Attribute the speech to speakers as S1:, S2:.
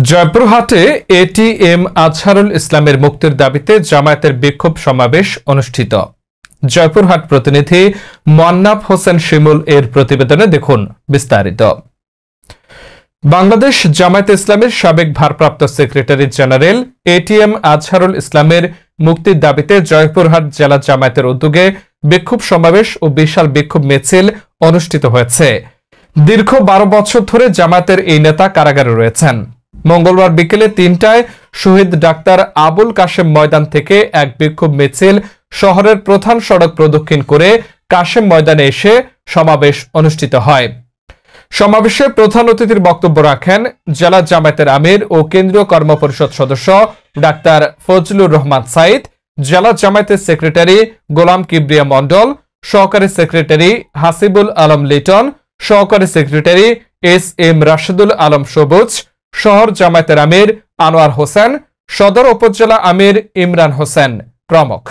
S1: জয়পুরহাটে ATM Azharul ইসলামের মুক্তির দাবিতে জামায়াতের বিক্ষোভ সমাবেশ অনুষ্ঠিত। জয়পুরহাট প্রতিনিধি মোয়ান্নাফ হোসেন শিমুল এর প্রতিবেদনে দেখুন বিস্তারিত। বাংলাদেশ জামায়াতে ইসলামের সাবেক ভারপ্রাপ্ত সেক্রেটারি জেনারেল এটিএম আজহারুল ইসলামের মুক্তির দাবিতে জয়পুরহাট জেলা জামায়াতের উদ্যোগে বিক্ষোভ সমাবেশ ও বিশাল বিক্ষোভ মিছিল অনুষ্ঠিত হয়েছে। দীর্ঘ 12 বছর ধরে জামায়াতের এই নেতা কারাগারে রয়েছেন। মঙ্গলবার বিকেলে 3টায় শহীদ ডাক্তার আবুল কাশেম ময়দান থেকে এক বিক্ষোভ মিছিল শহরের প্রধান সড়ক প্রদক্ষিণ করে কাশেম ময়দানে এসে সমাবেশ অনুষ্ঠিত হয়। সমাবেশে প্রধান অতিথির বক্তব্য রাখেন জেলা জামায়াতের আমির ও কেন্দ্রীয় কর্মপরিষদ সদস্য ডাক্তার ফজলুর রহমান সাইদ, জেলা জামায়াতের সেক্রেটারি গোলাম কিবরিয়া মন্ডল, সহকারী সেক্রেটারি হাসিবুল আলম লিটন, সহকারী সেক্রেটারি এস.এম. রাশেদুল আলম সবুজ, শহর জামায়াতের আমির আনোয়ার হোসেন, সদর উপজেলা আমির ইমরান হোসেন প্রমুখ।